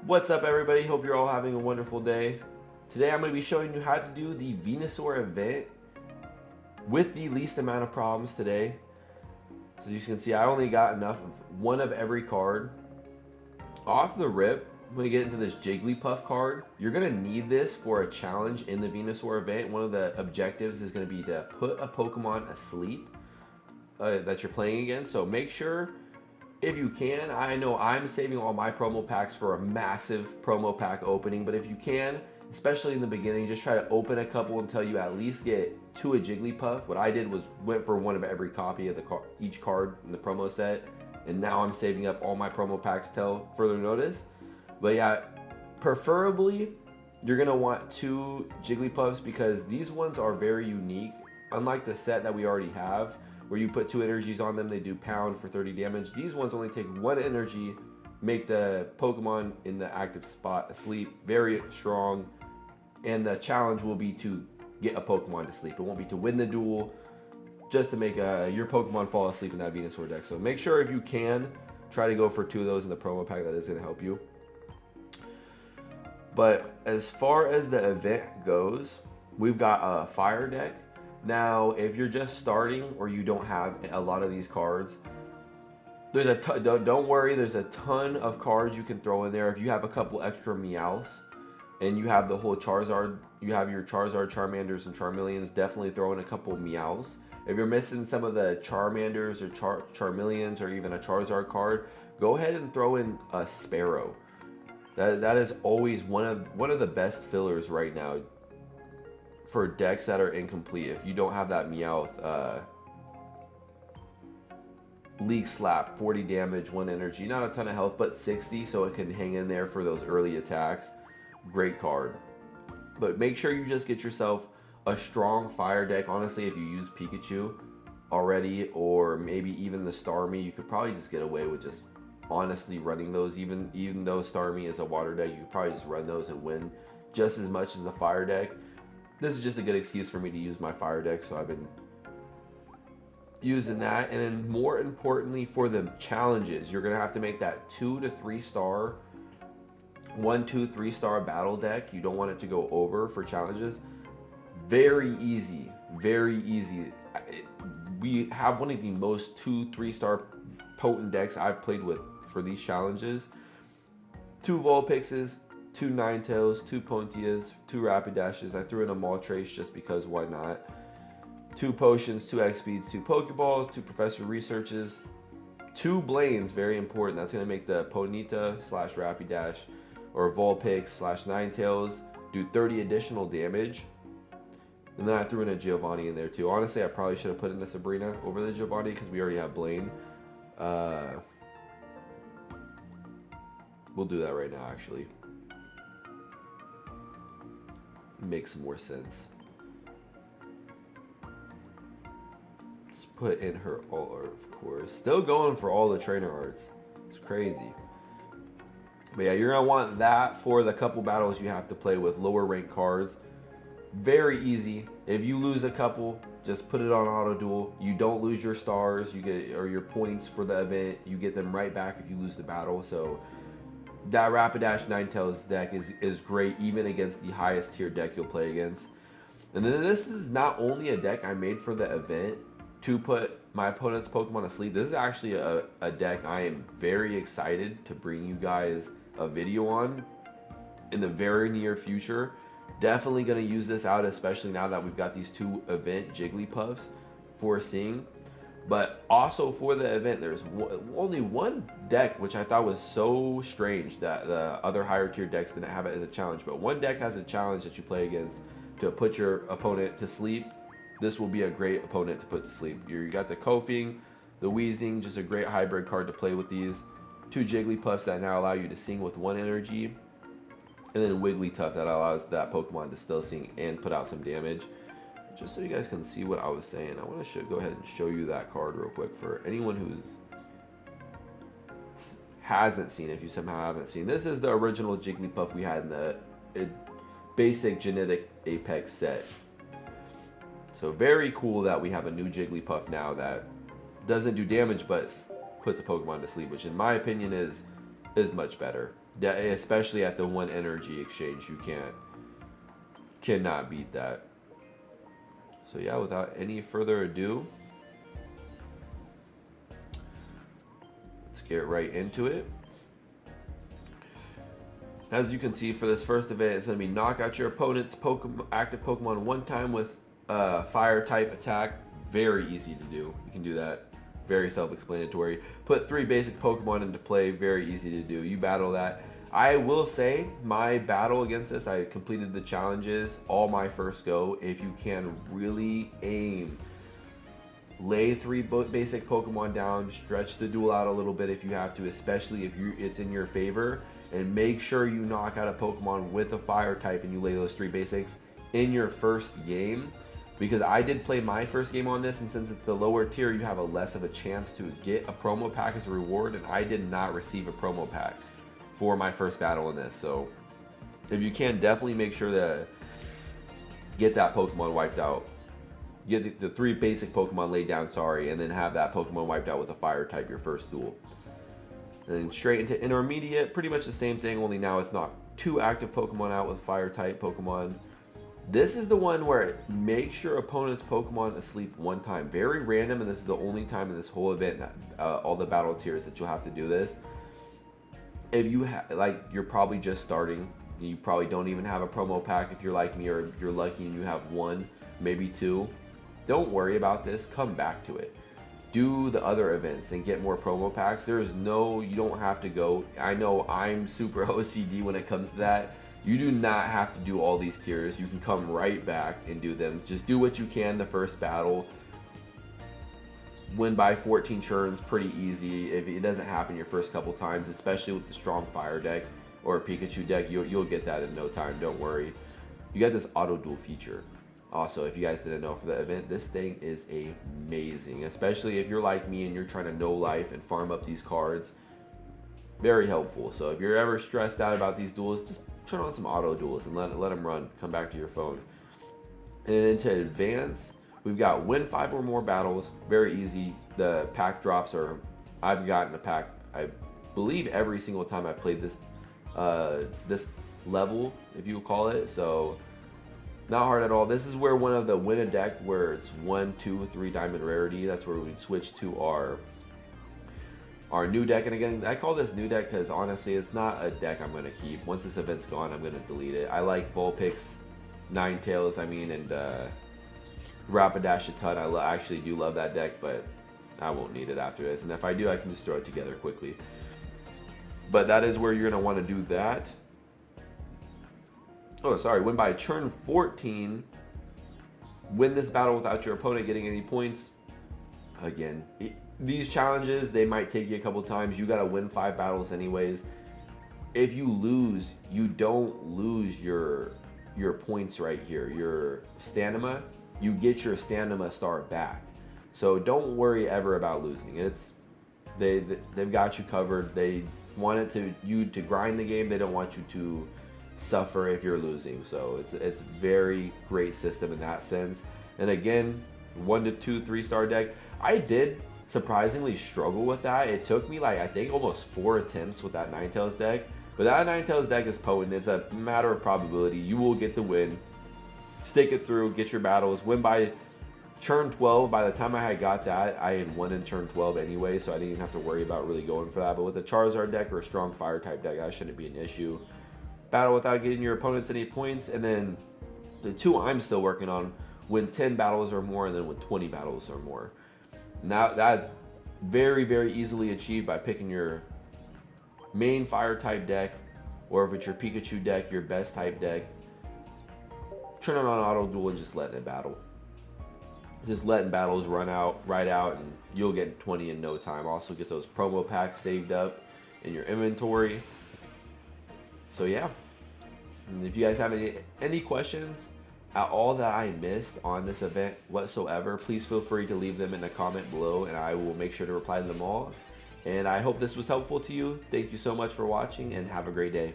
What's up, everybody? Hope you're all having a wonderful day. Today I'm going to be showing you how to do the Venusaur event with the least amount of problems today. So as you can see, I only got enough of one of every card. Off the rip, when you get into this Jigglypuff card, you're going to need this for a challenge in the Venusaur event. One of the objectives is going to be to put a Pokemon asleep that you're playing against. So make sure, if you can, I know I'm saving all my promo packs for a massive promo pack opening, but if you can, especially in the beginning, just try to open a couple until you at least get to a Jigglypuff. What I did was went for one of every copy of each card in the promo set, and now I'm saving up all my promo packs till further notice. But yeah, preferably you're gonna want 2 Jigglypuffs because these ones are very unique. Unlike the set that we already have, where you put 2 energies on them, they do pound for 30 damage. These ones only take 1 energy, make the Pokemon in the active spot asleep. Very strong, and the challenge will be to get a Pokemon to sleep. It won't be to win the duel, just to make your Pokemon fall asleep in that Venusaur deck. So make sure, if you can, try to go for 2 of those in the promo pack. That is going to help you. But as far as the event goes, we've got a fire deck. Now, if you're just starting or you don't have a lot of these cards, there's don't worry, there's a ton of cards you can throw in there. If you have a couple extra Meowths and you have the whole Charizard, you have your Charizard, Charmanders, and Charmeleons, definitely throw in a couple Meowths. If you're missing some of the Charmanders or Charmeleons or even a Charizard card, go ahead and throw in a Sparrow. That is always one of the best fillers right now for decks that are incomplete. If you don't have that Meowth, League Slap, 40 damage, 1 energy, not a ton of health, but 60, so it can hang in there for those early attacks. Great card. But make sure you just get yourself a strong fire deck. Honestly, if you use Pikachu already, or maybe even the Starmie, you could probably just get away with just honestly running those. Even though Starmie is a water deck, you could probably just run those and win just as much as the fire deck. This is just a good excuse for me to use my fire deck, so I've been using that. And then more importantly, for the challenges, you're gonna have to make that 2 to 3 star, 1, 2, 3 star battle deck. You don't want it to go over for challenges. Very easy, very easy. We have one of the most 2, 3 star potent decks I've played with for these challenges. 2 Vulpixes, 2 Ninetales, 2 Pontias, 2 Rapidashes. I threw in a Moltres just because, why not? 2 Potions, 2 X-Speeds, 2 Pokeballs, 2 Professor Researches, 2 Blaines, very important. That's going to make the Ponyta / Rapidash or Vulpix / Ninetales do 30 additional damage. And then I threw in a Giovanni in there too. Honestly, I probably should have put in a Sabrina over the Giovanni because we already have Blaine. We'll do that right now, actually. Makes more sense. Let's put in her all art, of course. Still going for all the trainer arts. It's crazy. But yeah, you're gonna want that for the couple battles you have to play with lower ranked cards. Very easy. If you lose a couple, just put it on auto duel. You don't lose your stars, you get, or your points for the event. You get them right back if you lose the battle. So that Rapidash Ninetales deck is great even against the highest tier deck you'll play against. And then this is not only a deck I made for the event to put my opponent's Pokemon to sleep. This is actually a deck I am very excited to bring you guys a video on in the very near future. Definitely going to use this out, especially now that we've got these 2 event Jigglypuffs for seeing. But also for the event, there's only one deck, which I thought was so strange that the other higher tier decks didn't have it as a challenge. But one deck has a challenge that you play against to put your opponent to sleep. This will be a great opponent to put to sleep. You got the Koffing, the Weezing, just a great hybrid card to play with these. 2 Jigglypuffs that now allow you to sing with 1 energy. And then Wigglytuff that allows that Pokemon to still sing and put out some damage. Just so you guys can see what I was saying, I want to go ahead and show you that card real quick for anyone who hasn't seen it. If you somehow haven't seen, this is the original Jigglypuff we had in the basic genetic Apex set. So very cool that we have a new Jigglypuff now that doesn't do damage but puts a Pokemon to sleep, which in my opinion is much better. especially at the 1 energy exchange. You cannot beat that. So yeah, without any further ado, let's get right into it. As you can see, for this first event, it's going to be knock out your opponent's active Pokemon 1 time with fire type attack. Very easy to do. You can do that. Very self-explanatory. Put 3 basic Pokemon into play. Very easy to do. You battle that. I will say my battle against this, I completed the challenges all my first go. If you can really aim, lay 3 basic Pokemon down, stretch the duel out a little bit if you have to, especially if it's in your favor, and make sure you knock out a Pokemon with a fire type and you lay those 3 basics in your first game. Because I did play my first game on this, and since it's the lower tier, you have a less of a chance to get a promo pack as a reward, and I did not receive a promo pack for my first battle in this. So if you can, definitely make sure to get that Pokemon wiped out. Get the 3 basic Pokemon laid down, and then have that Pokemon wiped out with a fire type your first duel. And then straight into intermediate, pretty much the same thing, only now it's not 2 active Pokemon out with fire type Pokemon. This is the one where it makes your opponent's Pokemon asleep 1 time. Very random, and this is the only time in this whole event, all the battle tiers, that you'll have to do this. If you you're probably just starting, you probably don't even have a promo pack if you're like me, or you're lucky and you have 1, maybe 2. Don't worry about this. Come back to it. Do the other events and get more promo packs. You don't have to go. I know I'm super OCD when it comes to that. You do not have to do all these tiers. You can come right back and do them. Just do what you can the first battle. Win by 14 turns, pretty easy. If it doesn't happen your first couple times, especially with the strong fire deck or a Pikachu deck, you'll get that in no time, don't worry. You got this auto duel feature. Also, if you guys didn't know, for the event, this thing is amazing. Especially if you're like me and you're trying to know life and farm up these cards. Very helpful. So if you're ever stressed out about these duels, just turn on some auto duels and let them run. Come back to your phone. And into advance, we've got win 5 or more battles. Very easy. The pack drops are, I've gotten a pack, I believe, every single time I played this this level, if you will call it. So not hard at all. This is where one of the win a deck where it's 1, 2, 3 diamond rarity. That's where we switch to our new deck. And again, I call this new deck because honestly, it's not a deck I'm going to keep. Once this event's gone, I'm going to delete it. I like Vulpix, Ninetales, and Rapidash a ton. I actually do love that deck, but I won't need it after this. And if I do, I can just throw it together quickly. But that is where you're going to want to do that. Oh, sorry. Win by turn 14. Win this battle without your opponent getting any points. Again, these challenges, they might take you a couple times. You got to win 5 battles anyways. If you lose, you don't lose your points right here. Your stamina, you get your stamina star back. So don't worry ever about losing. They've got you covered. They want you to grind the game. They don't want you to suffer if you're losing. So it's very great system in that sense. And again, 1 to 2 3-star deck. I did surprisingly struggle with that. It took me I think almost 4 attempts with that Ninetales deck. But that Ninetales deck is potent. It's a matter of probability. You will get the win. Stick it through, get your battles, win by turn 12. By the time I had got that, I had won in turn 12 anyway, so I didn't even have to worry about really going for that. But with a Charizard deck or a strong fire type deck, that shouldn't be an issue. Battle without getting your opponents any points. And then the 2 I'm still working on, win 10 battles or more, and then win 20 battles or more. Now that's very, very easily achieved by picking your main fire type deck, or if it's your Pikachu deck, your best type deck. Turn it on auto duel and just letting it battle. Just letting battles right out, and you'll get 20 in no time. Also get those promo packs saved up in your inventory. So yeah, and if you guys have any questions at all that I missed on this event whatsoever, please feel free to leave them in the comment below, and I will make sure to reply to them all. And I hope this was helpful to you. Thank you so much for watching, and have a great day.